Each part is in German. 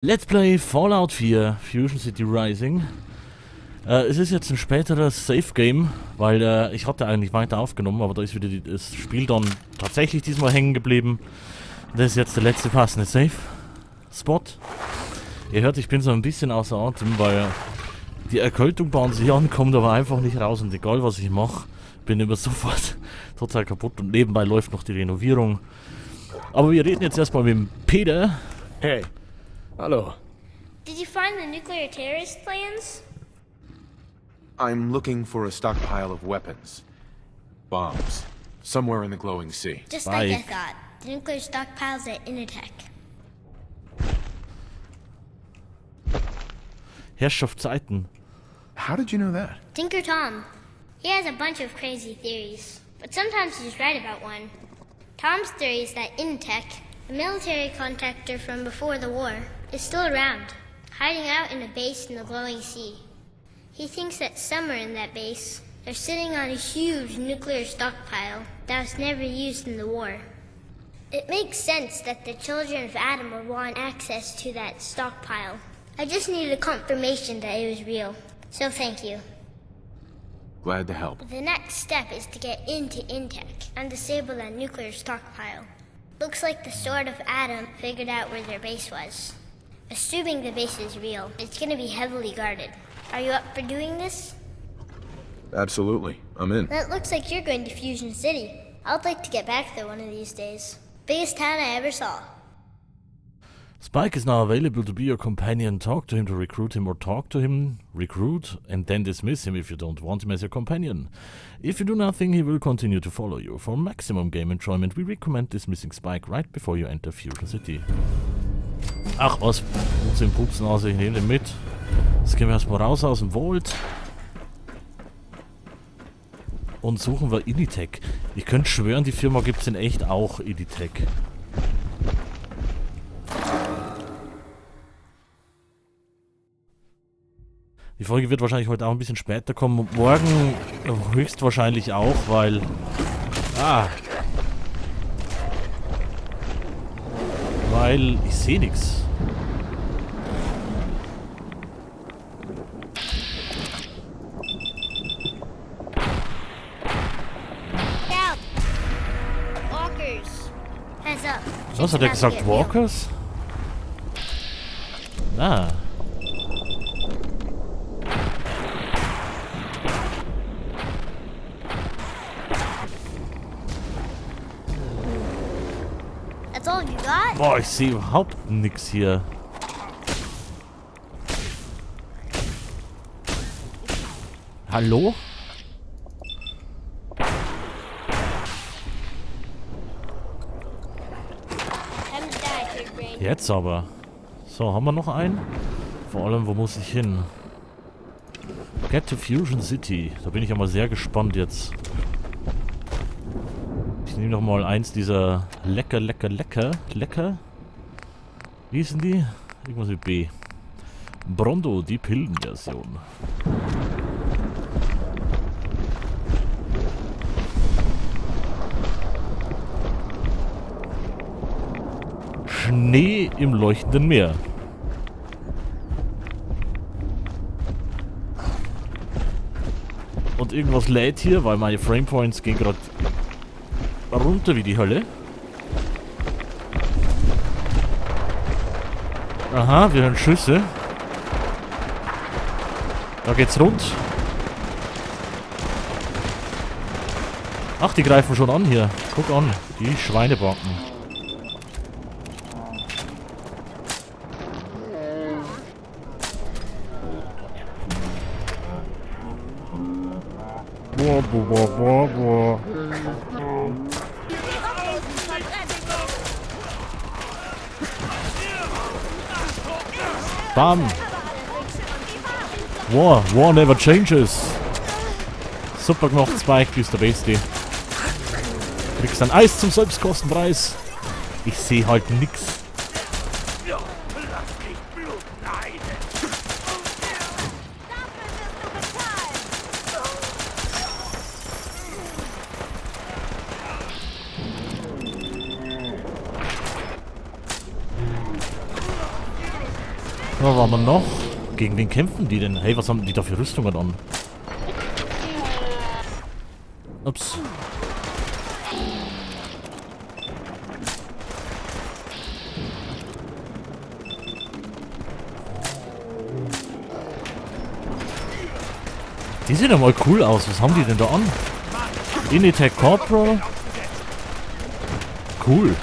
Let's Play Fallout 4 Fusion City Rising. Es ist jetzt ein späteres Save-Game, weil ich hatte eigentlich weiter aufgenommen, aber da ist wieder das Spiel dann tatsächlich diesmal hängen geblieben. Das ist jetzt der letzte passende Save-Spot. Ihr hört, ich bin so ein bisschen außer Atem, weil die Erkältung bei uns hier ankommt, aber einfach nicht raus. Und egal was ich mache, bin immer sofort total kaputt. Und nebenbei läuft noch die Renovierung. Aber wir reden jetzt erstmal mit dem Peter. Hey. Hallo. Did you find the nuclear terrorist plans? I'm looking for a stockpile of weapons. Bombs. Somewhere in the glowing sea. Just like I thought. The nuclear stockpile's at Initech. Herrschaft Zeiten. How did you know that? Tinker Tom. He has a bunch of crazy theories, but sometimes he's right about one. Tom's theory is that Initech, a military contractor from before the war, is still around, hiding out in a base in the glowing sea. He thinks that somewhere in that base, they're sitting on a huge nuclear stockpile that was never used in the war. It makes sense that the children of Adam would want access to that stockpile. I just needed a confirmation that it was real, so thank you. Glad to help. The next step is to get into Intech and disable that nuclear stockpile. Looks like the Sword of Adam figured out where their base was. Assuming the base is real, it's gonna be heavily guarded. Are you up for doing this? Absolutely. I'm in. That looks like you're going to Fusion City. I'd like to get back there one of these days. Biggest town I ever saw. Spike is now available to be your companion. Talk to him to recruit him, or talk to him, recruit, and then dismiss him if you don't want him as your companion. If you do nothing, he will continue to follow you. For maximum game enjoyment, we recommend dismissing Spike right before you enter Fusion City. Ach was, muss den Pupsen aus, ich nehme den mit. Jetzt gehen wir erstmal raus aus dem Vault. Und suchen wir Initech. Ich könnte schwören, die Firma gibt es in echt auch, Initech. Die Folge wird wahrscheinlich heute auch ein bisschen später kommen und morgen höchstwahrscheinlich auch, weil... Weil ich sehe nichts. Was hat er gesagt? Walkers? Ah. That's all you got? Boah, ich sehe überhaupt nichts hier. Hallo? Jetzt aber. So, haben wir noch einen? Vor allem, wo muss ich hin? Get to Fusion City. Da bin ich ja mal sehr gespannt jetzt. Ich nehme noch mal eins dieser lecker. Wie hießen die? Irgendwas mit B. Brondo, die Pillenversion. Schnee im leuchtenden Meer. Und irgendwas lädt hier, weil meine Framepoints gehen gerade runter wie die Hölle. Aha, wir hören Schüsse. Da geht's rund. Ach, die greifen schon an hier. Guck an, die Schweinebanken. Boah. Bam! War never changes! Super gemacht, Spike, bist der Beste. Kriegst ein Eis zum Selbstkostenpreis. Ich sehe halt nix. Da waren wir noch. Gegen wen kämpfen die denn? Hey, was haben die da für Rüstungen an? Ups. Die sehen ja mal cool aus. Was haben die denn da an? Initech Corporal. Cool.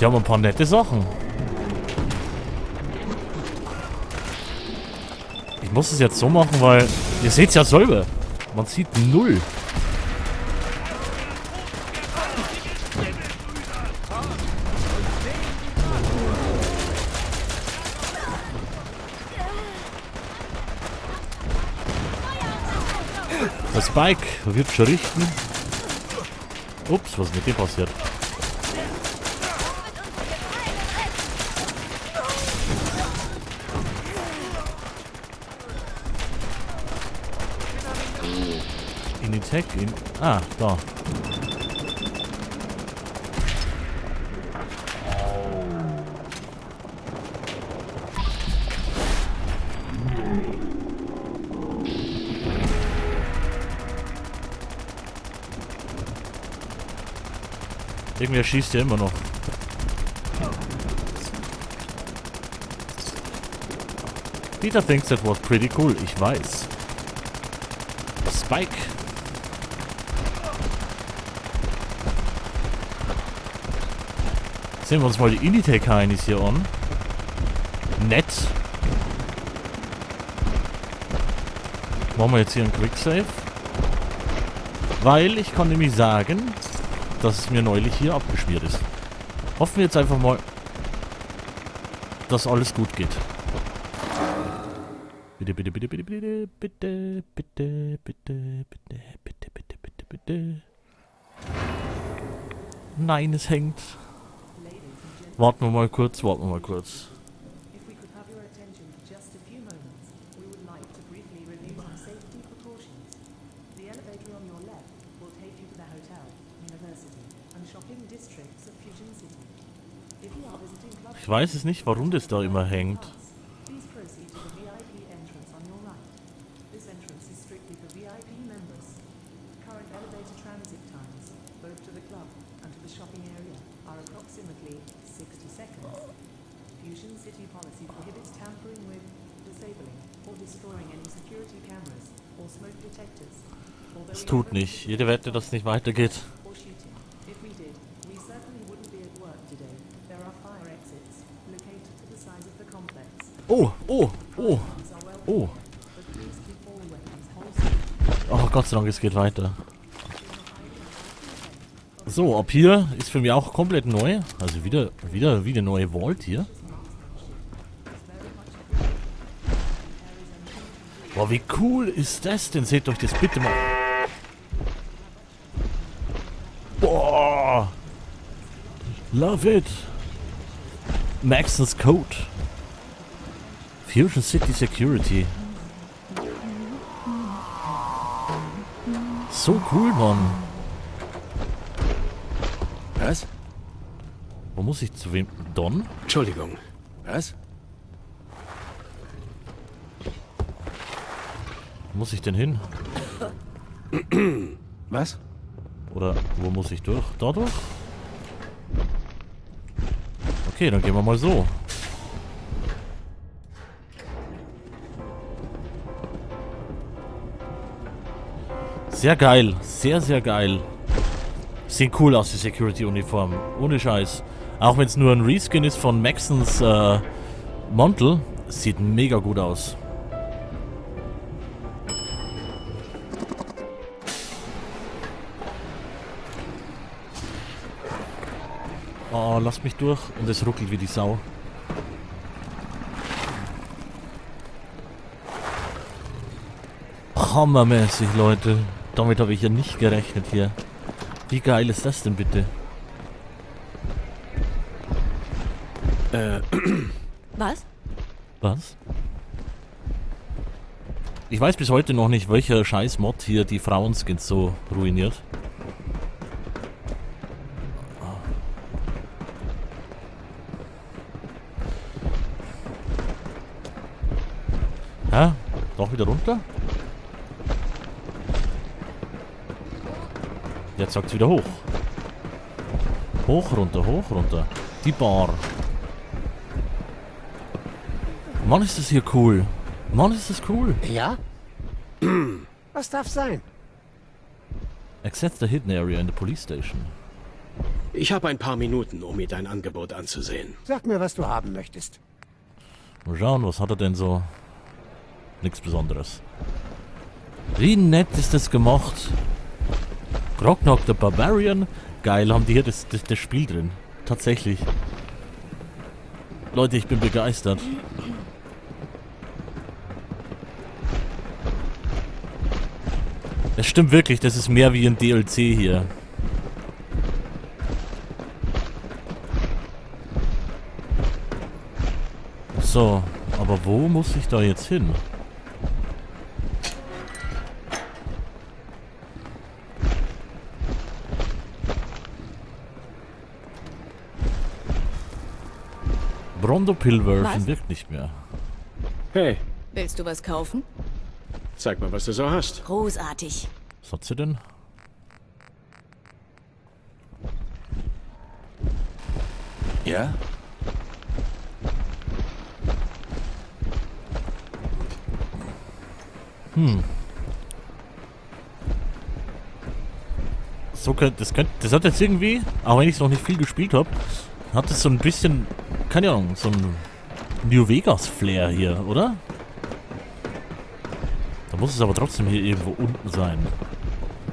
Die haben ein paar nette Sachen. Ich muss es jetzt so machen, weil ihr seht es ja selber. Man sieht null. Der Spike wird schon richten. Ups, was ist mit dem passiert? Initech in. Ah, da. Irgendwer schießt ja immer noch. Peter thinks that was pretty cool. Ich weiß. Spike. Sehen wir uns mal die Initech-Heinis hier an. Nett. Machen wir jetzt hier einen Quicksave. Weil ich kann nämlich sagen, dass es mir neulich hier abgeschmiert ist. Hoffen wir jetzt einfach mal, dass alles gut geht. Bitte, bitte, bitte, bitte, bitte, bitte, bitte, bitte, bitte, bitte, bitte, bitte, bitte. Nein, es hängt. Warten wir mal kurz, warten wir mal kurz. Ich weiß es nicht, warum das da immer hängt. Es tut nicht. Jede Wette, dass es nicht weitergeht. Oh, oh, oh, oh. Oh, Gott sei Dank, es geht weiter. So, ab hier ist für mich auch komplett neu. Also wieder eine neue Vault hier. Boah, wie cool ist das denn? Seht euch das bitte mal. Boah. Love it. Max's Code. Fusion City Security. So cool, Mann. Was? Wo muss ich zu wem? Don? Entschuldigung. Was? Wo muss ich denn hin? Was? Oder wo muss ich durch? Da durch? Okay, dann gehen wir mal so. Sehr geil. Sehr, sehr geil. Sehen cool aus, die Security-Uniformen. Ohne Scheiß. Auch wenn es nur ein Reskin ist von Maxons Mantel. Sieht mega gut aus. Oh, lass mich durch. Und es ruckelt wie die Sau. Hammermäßig, Leute. Damit habe ich ja nicht gerechnet hier. Wie geil ist das denn bitte? Was? Was? Ich weiß bis heute noch nicht, welcher scheiß Mod hier die Frauenskins so ruiniert. wieder runter? Jetzt sagt es wieder hoch. Hoch, runter, hoch, runter. Die Bar. Mann, ist das hier cool. Mann, ist das cool. Ja? Was darf sein? Access the hidden area in the police station. Ich habe ein paar Minuten, um mir dein Angebot anzusehen. Sag mir, was du haben möchtest. Mal schauen, was hat er denn so? Nichts Besonderes. Wie nett ist das gemacht. Knock Knock the Barbarian. Geil, haben die hier das Spiel drin. Tatsächlich. Leute, ich bin begeistert. Es stimmt wirklich, das ist mehr wie ein DLC hier. So, aber wo muss ich da jetzt hin? Brondo-Pill-Version wirkt nicht mehr. Hey, Willst du was kaufen? zeig mal, was du so hast. Großartig. Was hat sie denn? Ja? So das hat jetzt irgendwie, auch wenn ich es noch nicht viel gespielt habe, hat es so ein bisschen, keine Ahnung, so ein New Vegas Flair hier, oder? Da muss es aber trotzdem hier irgendwo unten sein.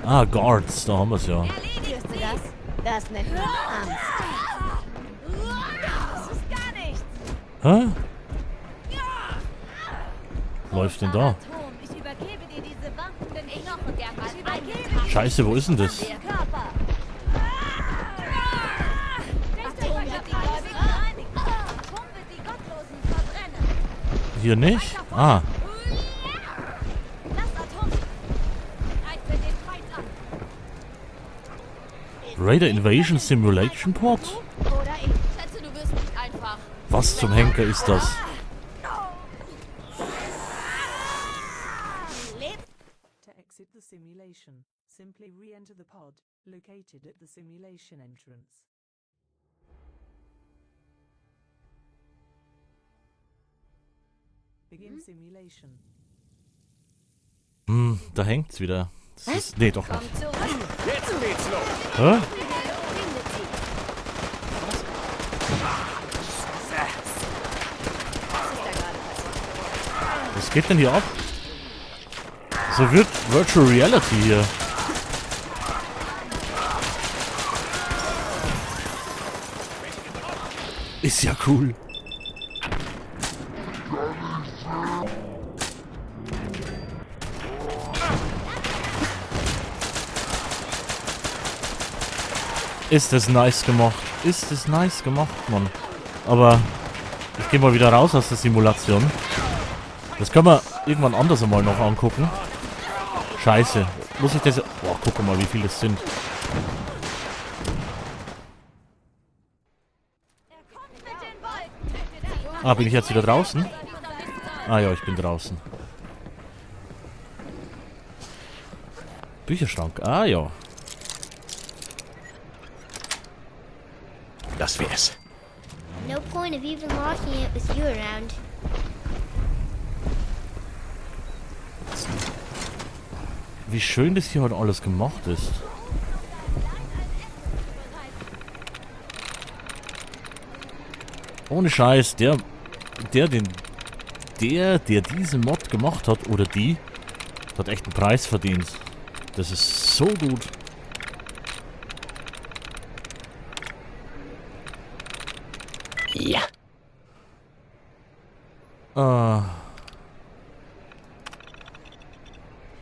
Ah, Guards, da haben wir es ja. Erledigst du das? Das nennt man Angst. Das ist gar nichts. Hä? Läuft denn da? Ich übergebe dir diese wankenden Knochen der Mal. Scheiße, wo ist denn das? Atom wird die Gläubigen reinigen. Atom wird die Gottlosen verbrennen. Hier nicht? Ah, Lass Atom. Greift den Feind an. Raider Invasion Simulation Pod? Oder ich schätze, du wirst nicht einfach. Was zum Henker ist das? To exit the simulation, simply re-enter the pod located at the simulation entrance. Begin simulation. Da hängt's wieder. Das ist, nee, doch nicht. Komm zurück. Jetzt geht's los. Hä? Was geht denn hier ab? So wird Virtual Reality hier. Ist ja cool. Ist das nice gemacht. Ist das nice gemacht, Mann. Aber ich gehe mal wieder raus aus der Simulation. Das können wir irgendwann anders einmal noch angucken. Scheiße. Muss ich das... Boah, guck mal, wie viele es sind. Ah, bin ich jetzt wieder draußen? Ah ja, ich bin draußen. Bücherschrank. Ah ja. Das wär's. No point of even locking it with you around. Wie schön das hier heute alles gemacht ist. Ohne Scheiß, der diese Mod gemacht hat, oder die, hat echt einen Preis verdient. Das ist so gut. Ja.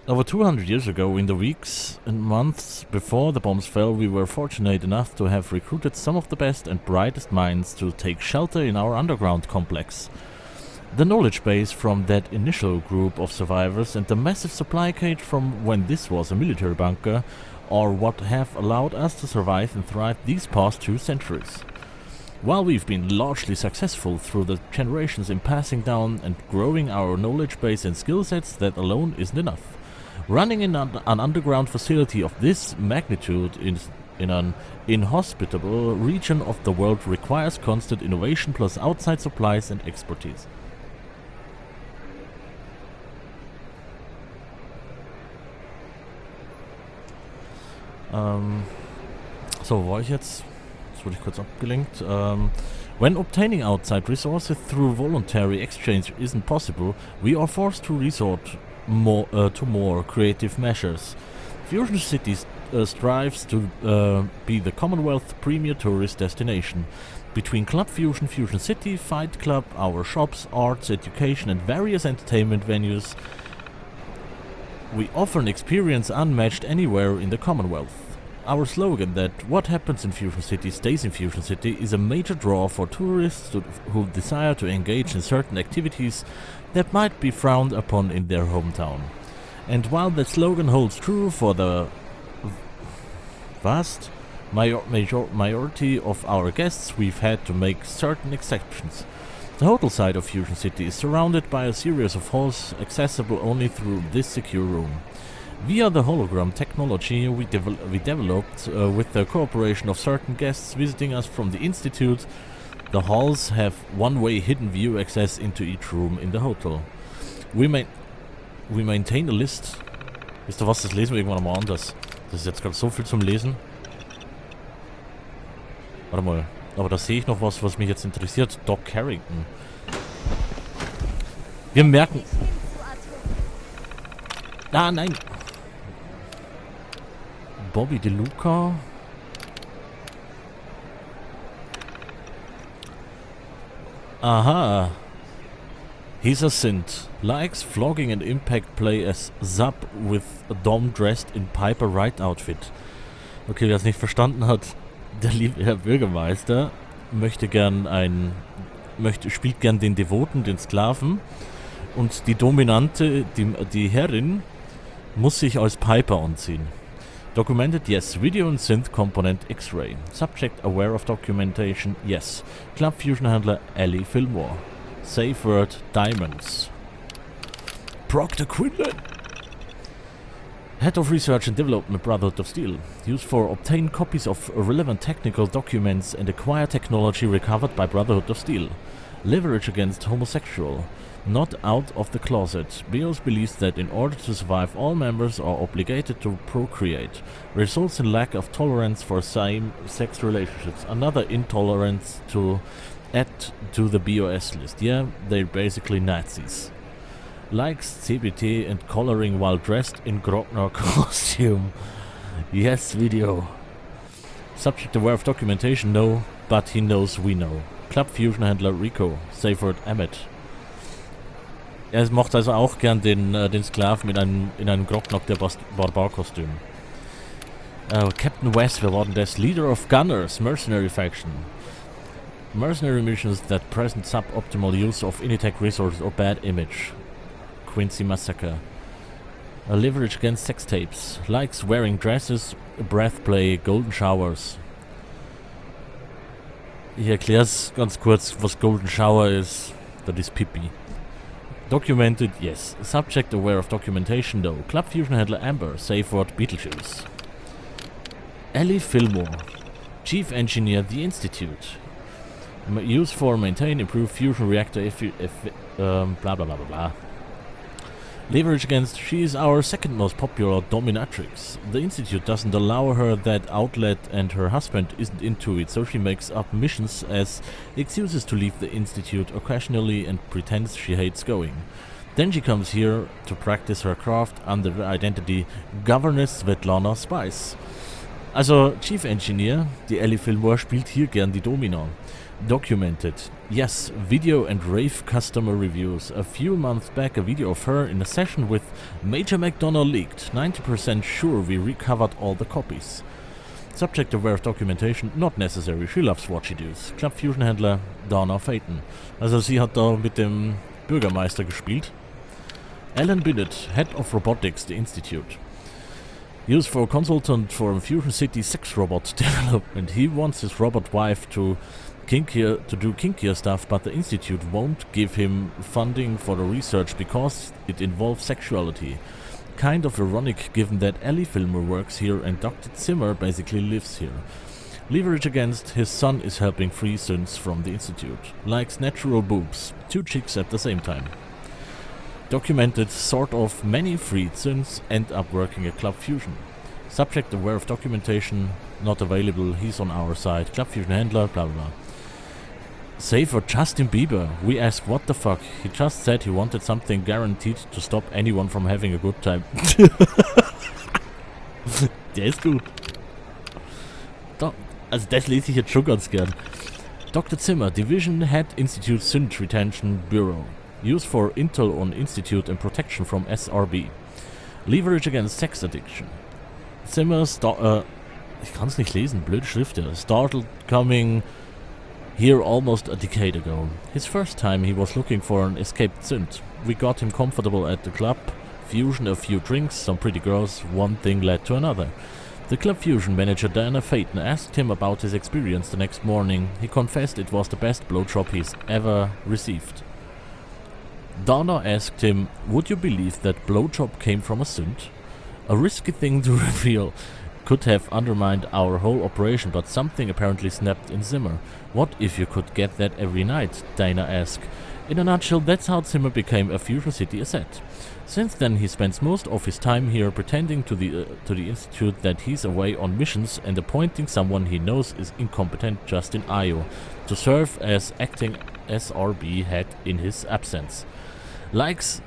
Over 200 years ago, in the weeks and months before the bombs fell, we were fortunate enough to have recruited some of the best and brightest minds to take shelter in our underground complex. The knowledge base from that initial group of survivors and the massive supply cage from when this was a military bunker are what have allowed us to survive and thrive these past 2 centuries. While we've been largely successful through the generations in passing down and growing our knowledge base and skill sets, that alone isn't enough. Running in an underground facility of this magnitude in an inhospitable region of the world requires constant innovation plus outside supplies and expertise. So, wo war ich jetzt? Jetzt wurde ich kurz abgelenkt. When obtaining outside resources through voluntary exchange isn't possible, we are forced to resort to more creative measures. Fusion City strives to be the Commonwealth premier tourist destination. Between Club Fusion, Fusion City, Fight Club, our shops, arts, education and various entertainment venues, we offer an experience unmatched anywhere in the Commonwealth. Our slogan that what happens in Fusion City stays in Fusion City is a major draw for tourists who desire to engage in certain activities that might be frowned upon in their hometown. And while the slogan holds true for the vast majority of our guests, we've had to make certain exceptions. The hotel side of Fusion City is surrounded by a series of halls accessible only through this secure room. Via the hologram technology we developed with the cooperation of certain guests visiting us from the Institute, the halls have one-way hidden view access into each room in the hotel. We maintain a list. Wisst ihr was, das lesen wir irgendwann mal anders. Das ist jetzt gerade so viel zum Lesen. Warte mal, aber da sehe ich noch was mich jetzt interessiert. Doc Carrington. Wir merken... Ah, nein! Bobby DeLuca. Aha. He's a synth. Likes vlogging and impact play as Zap with a Dom dressed in Piper Wright outfit. Okay, wer es nicht verstanden hat, der liebe Herr Bürgermeister spielt gern den Devoten, den Sklaven, und die Dominante, die Herrin, muss sich als Piper anziehen. Documented, yes. Video and synth component X-Ray. Subject aware of documentation, yes. Club Fusion Handler Ellie Fillmore. Safe word Diamonds. Proctor Quinlan. Head of Research and Development, Brotherhood of Steel. Used for obtain copies of relevant technical documents and acquire technology recovered by Brotherhood of Steel. Leverage against homosexual. Not out of the closet. BIOS believes that in order to survive, all members are obligated to procreate. Results in lack of tolerance for same-sex relationships. Another intolerance to add to the BOS list. Yeah, they're basically Nazis. Likes CBT and coloring while dressed in Grognar costume. Yes, video. Subject aware of documentation, no, but he knows we know. Club Fusion Handler Rico. Safe word Emmet. Er macht also auch gern den Sklaven in einem Grognock der Barbar-Kostüm. Captain West, wer war denn das? Leader of Gunners, Mercenary Faction. Mercenary missions that present suboptimal use of Initech resources or bad image. Quincy Massacre. Leverage against sex tapes. Likes wearing dresses, breath play, golden showers. Ich erkläre es ganz kurz, was Golden Shower ist. Das ist Pipi. Documented, yes. Subject aware of documentation, no. Club Fusion Handler Amber, safe word Beetlejuice. Ellie Fillmore, Chief Engineer, The Institute. Used for maintain, improve fusion reactor blah blah blah blah blah. Leverage against, she is our second most popular dominatrix. The Institute doesn't allow her that outlet and her husband isn't into it, so she makes up missions as excuses to leave the Institute occasionally and pretends she hates going. Then she comes here to practice her craft under the identity Governess Svetlana Spice. Also Chief Engineer, die Ellie Fillmore spielt hier gern die Domina. Documented. Yes, video and rave customer reviews. A few months back a video of her in a session with Major McDonald leaked. 90% sure we recovered all the copies. Subject aware of documentation, not necessary. She loves what she does. Club Fusion Handler Dana Phaeton. Also sie hat da mit dem Bürgermeister gespielt. Alan Binnett, Head of Robotics, the Institute. Used for consultant for Fusion City sex robot development. He wants his robot wife to kinkier stuff, but the institute won't give him funding for the research because it involves sexuality. Kind of ironic given that Ellie Filmer works here and Dr. Zimmer basically lives here. Leverage against his son is helping free synths from the institute. Likes natural boobs. 2 chicks at the same time. Documented sort of many freed synths end up working at Club Fusion. Subject aware of documentation, not available, he's on our side. Club Fusion Händler, blah blah blah. Save for Justin Bieber. We ask what the fuck. He just said he wanted something guaranteed to stop anyone from having a good time. Der ist gut. Also das lese ich jetzt schon ganz gern. Dr. Zimmer, Division Head Institute Synth Retention Bureau. Used for Intel on Institute and Protection from SRB. Leverage against Sex Addiction. Zimmer, ich kann es nicht lesen, blöde Schrift, ja. Startled coming here almost a decade ago. His first time he was looking for an escaped synth. We got him comfortable at the Club Fusion, a few drinks, some pretty girls, one thing led to another. The Club Fusion manager Diana Phaeton asked him about his experience the next morning. He confessed it was the best blowjob he's ever received. Donna asked him, would you believe that blowjob came from a synth? A risky thing to reveal. Could have undermined our whole operation, but something apparently snapped in Zimmer. What if you could get that every night? Dana asked. In a nutshell, that's how Zimmer became a Fusion City asset. Since then, he spends most of his time here pretending to the Institute that he's away on missions and appointing someone he knows is incompetent, Justin Ayo, to serve as acting SRB head in his absence. Likes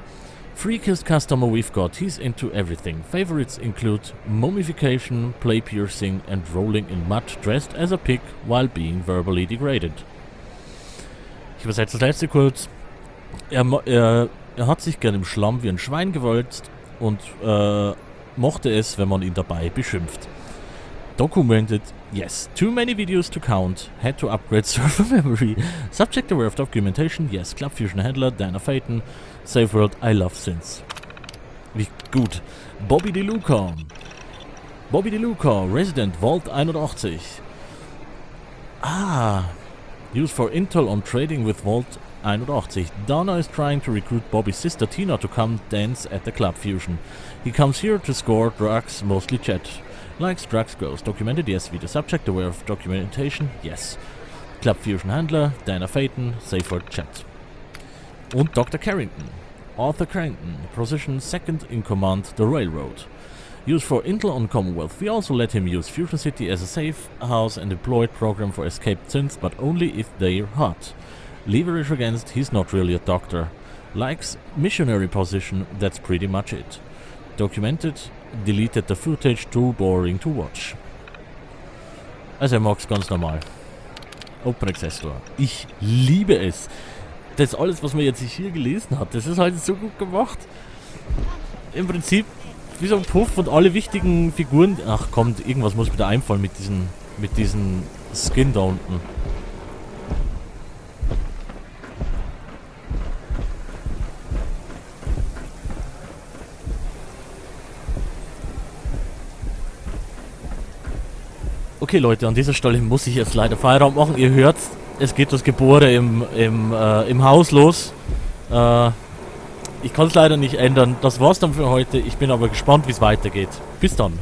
freakiest customer we've got, he's into everything. Favorites include mummification, play piercing and rolling in mud dressed as a pig while being verbally degraded. Ich übersetze das letzte kurz. Er hat sich gern im Schlamm wie ein Schwein gewälzt und mochte es, wenn man ihn dabei beschimpft. Documented, yes. Too many videos to count. Had to upgrade server memory. Subject aware of documentation, yes. Club Fusion Händler, Diana Phaeton. Save World, I love synths. Wie gut. Bobby DeLuca. Bobby DeLuca, Resident, Vault 81. Used for intel on trading with Vault 81. Donna is trying to recruit Bobby's sister Tina to come dance at the Club Fusion. He comes here to score drugs, mostly chat. Likes drugs goes. Documented, yes. Video subject aware of documentation, yes. Club Fusion Händler, Diana Phaeton, safe word chat. Und Dr. Carrington. Arthur Carrington, position second in command, the Railroad. Used for intel on Commonwealth. We also let him use Fusion City as a safe house and deployed program for escaped synths, but only if they're hot. Leverage against, he's not really a doctor. Likes missionary position, that's pretty much it. Documented, deleted the footage, too boring to watch. Also er mag's ganz normal. Open Access Store. Ich liebe es. Das alles, was man jetzt hier gelesen hat, das ist halt so gut gemacht. Im Prinzip wie so ein Puff und alle wichtigen Figuren. Ach komm, irgendwas muss mir da einfallen mit diesen Skin da unten. Okay Leute, an dieser Stelle muss ich jetzt leider Feierabend machen. Ihr hört, es geht das Gebore im Haus los. Ich kann es leider nicht ändern. Das war's dann für heute. Ich bin aber gespannt, wie es weitergeht. Bis dann.